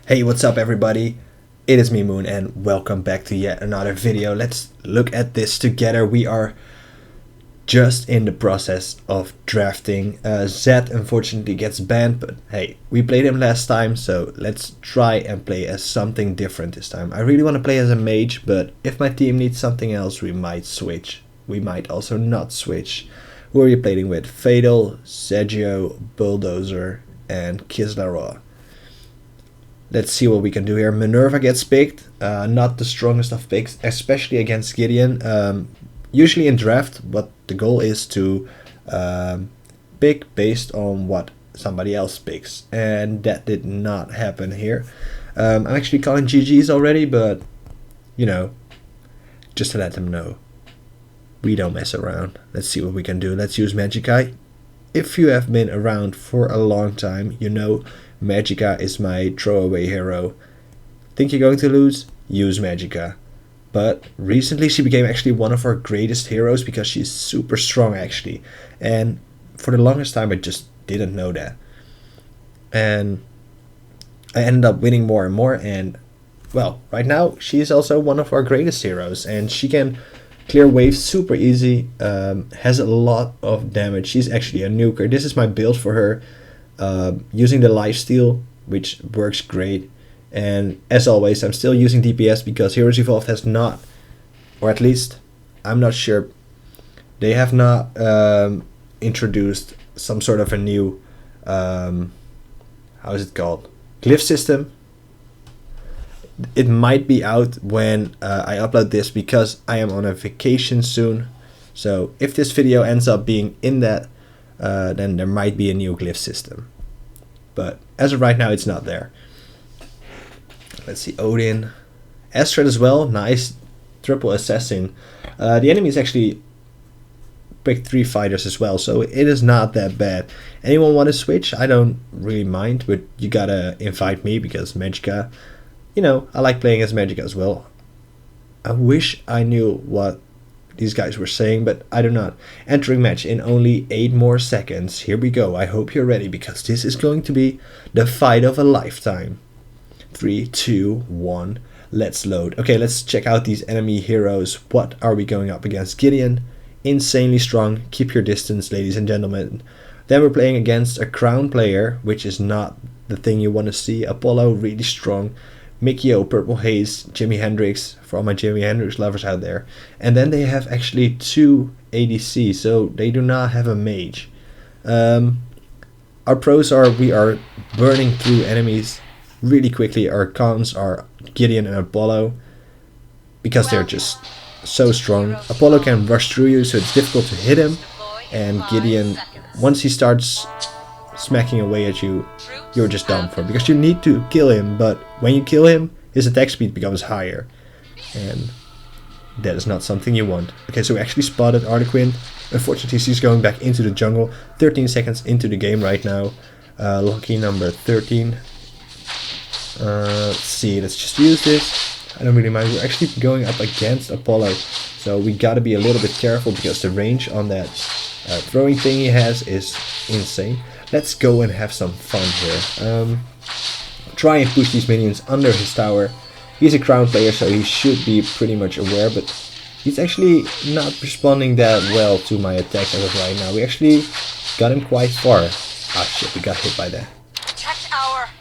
Hey, what's up everybody? It is me Moon and welcome back to yet another video. Let's look at this together. We are just in the process of drafting. Zed unfortunately gets banned, but hey, we played him last time, so let's try and play as something different this time. I really want to play as a mage, but if my team needs something else, we might switch. We might also not switch. Who are you playing with? Fatal, Sergio, Bulldozer, and Kislara. Let's see what we can do here. Minerva gets picked. Not the strongest of picks, especially against Gideon. Usually in draft, what the goal is to pick based on what somebody else picks. And that did not happen here. I'm actually calling GG's already, but, you know, just to let them know. We don't mess around. Let's see what we can do. Let's use Magicka. If you have been around for a long time, you know Magicka is my throwaway hero. Think you're going to lose? Use Magicka. But recently she became actually one of our greatest heroes because she's super strong actually. And for the longest time I just didn't know that. And I ended up winning more and more, and well, right now she's also one of our greatest heroes and she can clear waves super easy, has a lot of damage. She's actually a nuker. This is my build for her. Using the lifesteal, which works great, and as always I'm still using DPS because Heroes Evolved has not, or at least I'm not sure, they have not introduced some sort of a new how is it called, glyph system. It might be out when I upload this because I am on a vacation soon, so if this video ends up being in that, then there might be a new glyph system. But as of right now, it's not there. Let's see, Odin. Astrid as well, nice. Triple assassin. The enemies actually picked 3 fighters as well, so it is not that bad. Anyone want to switch? I don't really mind, but you gotta invite me because Magicka, you know, I like playing as Magicka as well. I wish I knew what these guys were saying, but I do not. Entering match in only 8 more seconds. Here we go. I hope you're ready because this is going to be the fight of a lifetime. 3, 2, 1. Let's load. Okay, let's check out these enemy heroes. What are we going up against? Gideon, insanely strong. Keep your distance, ladies and gentlemen. Then we're playing against a crown player, which is not the thing you want to see. Apollo, really strong. Mickey, Purple Haze, Jimi Hendrix, for all my Jimi Hendrix lovers out there. And then they have actually 2 ADC, so they do not have a mage. Our pros are we are burning through enemies really quickly. Our cons are Gideon and Apollo, because they're just so strong. Apollo can rush through you, so it's difficult to hit him. And Gideon, once he starts smacking away at you, you're just done for, because you need to kill him, but when you kill him, his attack speed becomes higher, and that is not something you want. Okay, so we actually spotted Arlequin. Unfortunately, she's going back into the jungle. 13 seconds into the game right now. Lucky number 13. Let's see, let's just use this. I don't really mind. We're actually going up against Apollo, so we gotta be a little bit careful because the range on that throwing thing he has is insane. Let's go and have some fun here. Try and push these minions under his tower. He's a crown player, so he should be pretty much aware, but he's actually not responding that well to my attacks as of right now. We actually got him quite far. Ah shit, we got hit by that.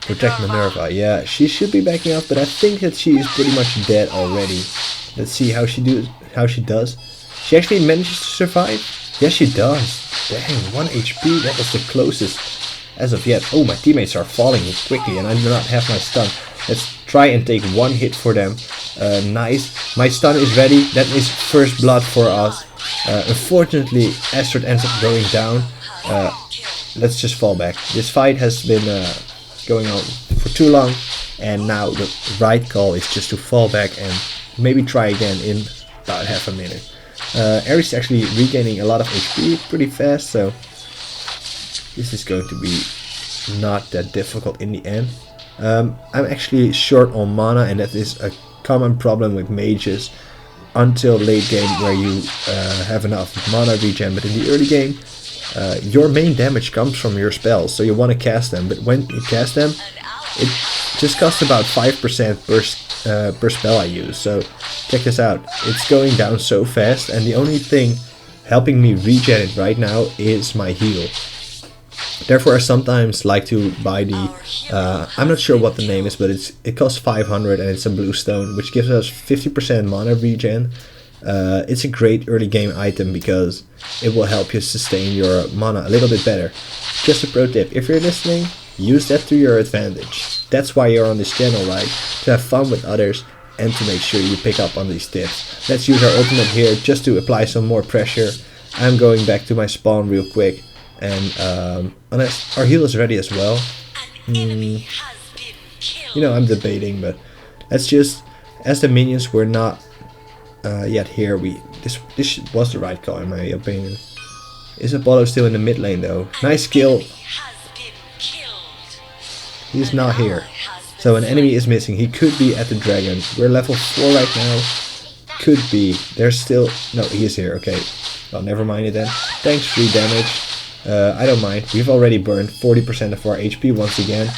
Protect Minerva. Yeah, she should be backing up, but I think that she is pretty much dead already. Let's see how she does. She actually manages to survive. Yes, she does. Dang, 1 HP. That was the closest as of yet. Oh, my teammates are falling quickly, and I do not have my stun. Let's try and take 1 hit for them. Nice. My stun is ready. That is first blood for us. Unfortunately, Astrid ends up going down. Let's just fall back. This fight has been going on for too long, and now the right call is just to fall back and maybe try again in about half a minute. Ares is actually regaining a lot of HP pretty fast, so this is going to be not that difficult in the end. I'm actually short on mana, and that is a common problem with mages until late game, where you have enough mana regen, but in the early game your main damage comes from your spells, so you want to cast them, but when you cast them it just costs about 5% per spell I use. So check this out, it's going down so fast, and the only thing helping me regen it right now is my heal. Therefore I sometimes like to buy the, I'm not sure what the name is, but it costs 500 and it's a blue stone, which gives us 50% mana regen. It's a great early game item because it will help you sustain your mana a little bit better. Just a pro tip, if you're listening, use that to your advantage. That's why you're on this channel, right? To have fun with others and to make sure you pick up on these tips. Let's use our ultimate here just to apply some more pressure. I'm going back to my spawn real quick, and unless our heal is ready as well. You know, I'm debating, but let's just, as the minions were not yet here, this was the right call in my opinion. Is Apollo still in the mid lane though? Nice kill. He's not here. So an enemy is missing. He could be at the dragon. We're level 4 right now. Could be. There's still... No, he is here. Okay. Well, never mind it then. Thanks, free damage. I don't mind. We've already burned 40% of our HP once again.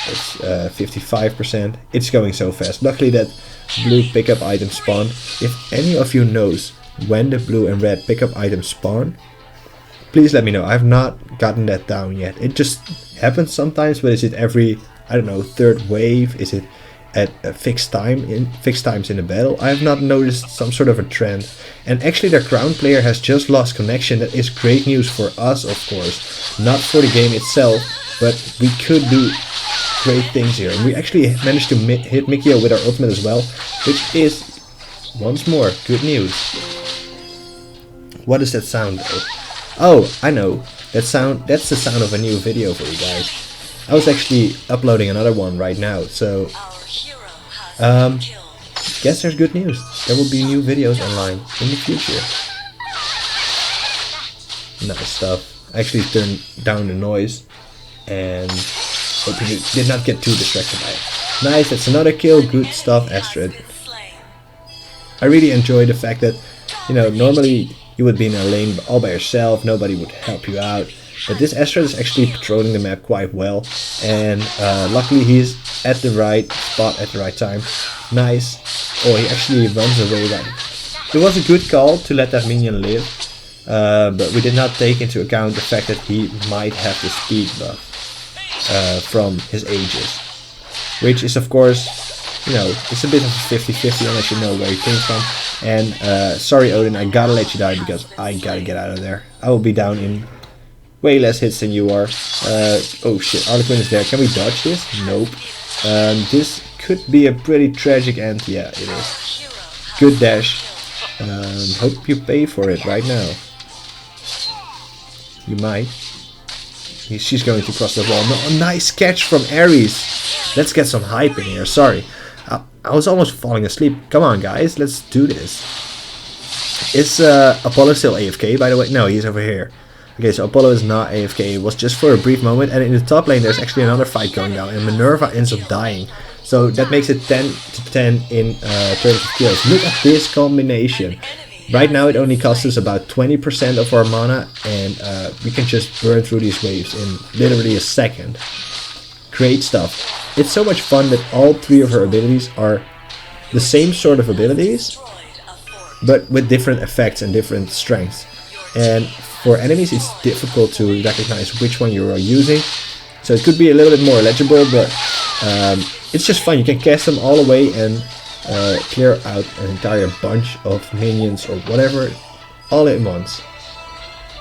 It's 55%. It's going so fast. Luckily that blue pickup item spawned. If any of you knows when the blue and red pickup items spawn, please let me know. I've not gotten that down yet. It just happens sometimes, but is it every, I don't know, third wave? Is it at a fixed times in the battle? I have not noticed some sort of a trend. And actually their crown player has just lost connection. That is great news for us, of course. Not for the game itself, but we could do great things here. And we actually managed to hit Magicka with our ultimate as well, which is, once more, good news. What does that sound though? Oh, I know. That's the sound of a new video for you guys. I was actually uploading another one right now, so guess there's good news. There will be new videos online in the future. Nice stuff. I actually turned down the noise and hope you did not get too distracted by it. Nice, that's another kill. Good stuff, Astrid. I really enjoy the fact that, you know, normally you would be in a lane all by yourself, nobody would help you out. But this Astrid is actually patrolling the map quite well, and luckily he's at the right spot at the right time. Nice. Oh, he actually runs away then. It was a good call to let that minion live, but we did not take into account the fact that he might have the speed buff from his Aegis. Which is of course, you know, it's a bit of a 50-50 unless you know where he came from. And sorry Odin, I gotta let you die because I gotta get out of there. I will be down in way less hits than you are. Oh shit, Harlequin is there. Can we dodge this? Nope. This could be a pretty tragic end. Yeah, it is. Good dash. Hope you pay for it right now. You might. She's going to cross the wall. No, nice catch from Ares. Let's get some hype in here. Sorry. I was almost falling asleep. Come on guys, let's do this. Is Apollo still AFK by the way? No, he's over here. Okay, so Apollo is not AFK, it was just for a brief moment, and in the top lane there's actually another fight going down, and Minerva ends up dying. So that makes it 10-10 in terms of kills. Look at this combination. Right now it only costs us about 20% of our mana, and we can just burn through these waves in literally a second. Great stuff. It's so much fun that all three of her abilities are the same sort of abilities, but with different effects and different strengths. And for enemies it's difficult to recognize which one you are using, so it could be a little bit more legible, but it's just fun. You can cast them all away and clear out an entire bunch of minions or whatever all at once.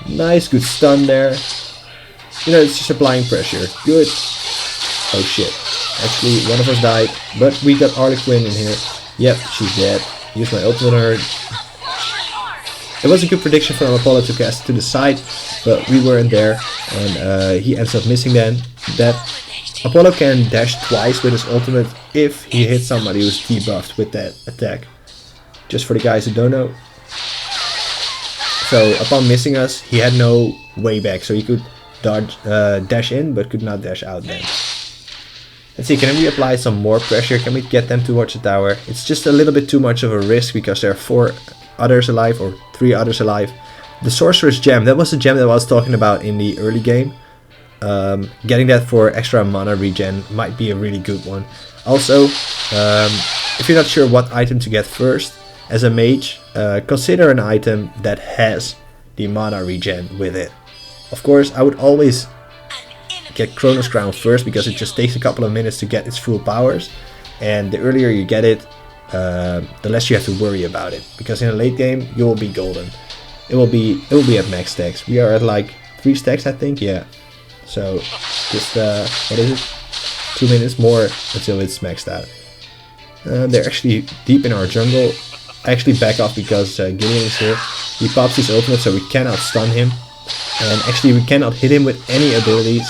Nice, good stun there. You know, it's just applying pressure. Good. Oh shit. Actually, one of us died, but we got Harlequin in here. Yep, she's dead. Use my ultimate on her. It was a good prediction from Apollo to cast to the side, but we weren't there, and he ends up missing then. That Apollo can dash twice with his ultimate if he hits somebody who's debuffed with that attack. Just for the guys who don't know. So upon missing us, he had no way back, so he could dodge, dash in, but could not dash out then. Let's see, can we apply some more pressure? Can we get them towards the tower? It's just a little bit too much of a risk because there are 4 others alive, or 3 others alive. The Sorcerer's Gem, that was the gem that I was talking about in the early game. getting that for extra mana regen might be a really good one. Also, if you're not sure what item to get first, as a mage, consider an item that has the mana regen with it. Of course, I would always get Chronos Crown first because it just takes a couple of minutes to get its full powers, and the earlier you get it, the less you have to worry about it, because in a late game you will be golden. It will be at max stacks. We are at like 3 stacks, I think. Yeah. So just what is it? 2 minutes more until it's maxed out. They're actually deep in our jungle. I actually back off because Gideon is here. He pops his ultimate, so we cannot stun him, and actually we cannot hit him with any abilities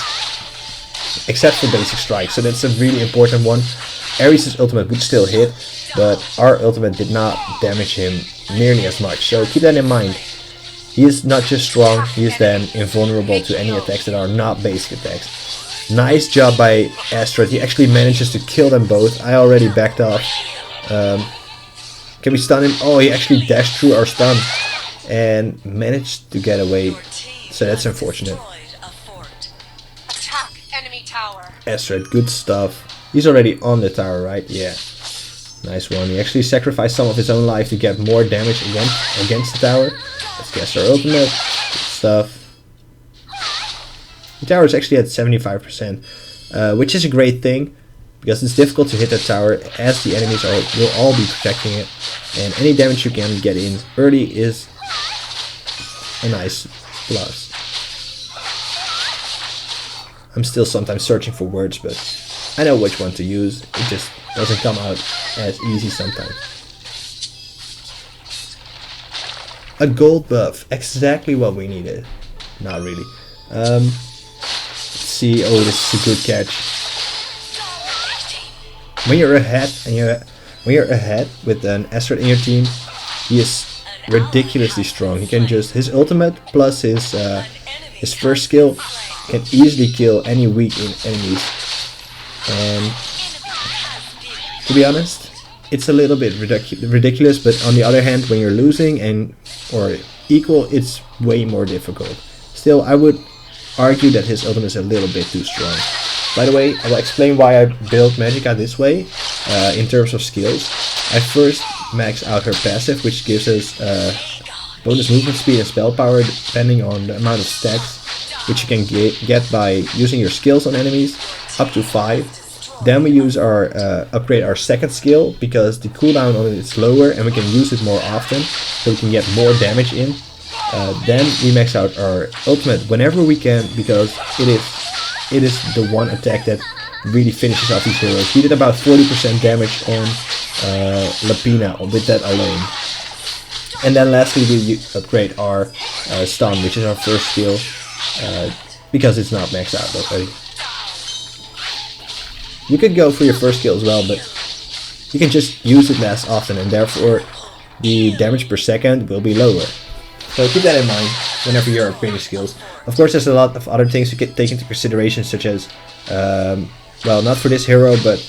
except for basic strike. So that's a really important one. Ares' ultimate would still hit, but our ultimate did not damage him nearly as much. So keep that in mind. He is not just strong, he is then invulnerable to any attacks that are not basic attacks. Nice job by Astrod, he actually manages to kill them both. I already backed off. Can we stun him? Oh, he actually dashed through our stun and managed to get away. So that's unfortunate. Astrod, good stuff. He's already on the tower, right? Yeah. Nice one. He actually sacrificed some of his own life to get more damage against the tower. Let's cast our ultimate. Good stuff. The tower is actually at 75%, which is a great thing, because it's difficult to hit that tower as the enemies will all be protecting it, and any damage you can get in early is a nice plus. I'm still sometimes searching for words, but I know which one to use. It just doesn't come out as easy sometimes. A gold buff, exactly what we needed. Not really. Let's see. Oh, this is a good catch. When you're ahead with an Astrod in your team, he is ridiculously strong. He can just, his ultimate plus his first skill can easily kill any weak enemies. And to be honest, it's a little bit ridiculous, but on the other hand, when you're losing or equal, it's way more difficult. Still, I would argue that his ultimate is a little bit too strong. By the way, I will explain why I built Magicka this way in terms of skills. I first max out her passive, which gives us bonus movement speed and spell power depending on the amount of stacks which you can get by using your skills on enemies, up to 5. Then we use our upgrade our second skill, because the cooldown on it is lower and we can use it more often, so we can get more damage in. Then we max out our ultimate whenever we can, because it is the one attack that really finishes off these heroes. We did about 40% damage on Lapina with that alone. And then lastly we upgrade our stun, which is our first skill, because it's not maxed out already. You could go for your first skill as well, but you can just use it less often, and therefore the damage per second will be lower. So keep that in mind whenever you're upgrading skills. Of course, there's a lot of other things you can take into consideration, such as, well, not for this hero, but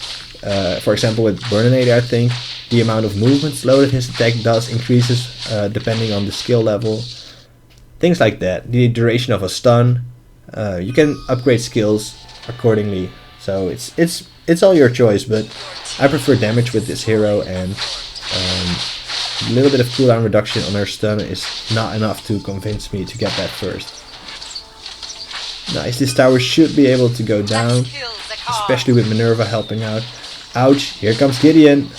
for example with Burninator, I think the amount of movement slow that his attack does increases depending on the skill level. Things like that. The duration of a stun. You can upgrade skills accordingly. So it's all your choice, but I prefer damage with this hero, and a little bit of cooldown reduction on her stun is not enough to convince me to get that first. Nice, this tower should be able to go down, especially with Minerva helping out. Ouch, here comes Gideon.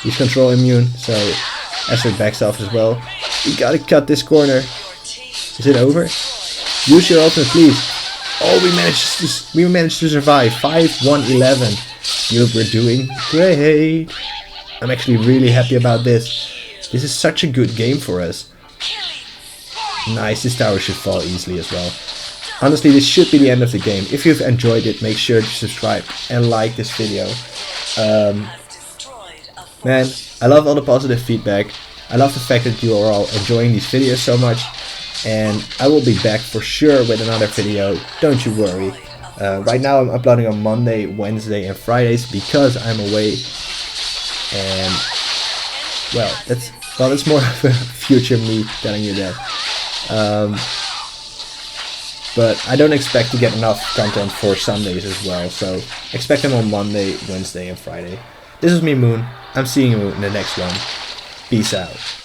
He's control immune, so Astrod backs off as well. We gotta cut this corner. Is it over? Use your ultimate, please. Oh, we managed to survive. 5-1-11. Dude, we're doing great. I'm actually really happy about this. This is such a good game for us. Nice, this tower should fall easily as well. Honestly, this should be the end of the game. If you've enjoyed it, make sure to subscribe and like this video. Man, I love all the positive feedback. I love the fact that you are all enjoying these videos so much. And I will be back for sure with another video, don't you worry. Right now I'm uploading on Monday, Wednesday and Fridays because I'm away. And well, that's more of a future me telling you that. But I don't expect to get enough content for Sundays as well, so expect them on Monday, Wednesday, and Friday. This is me, Moon. I'm seeing you in the next one. Peace out.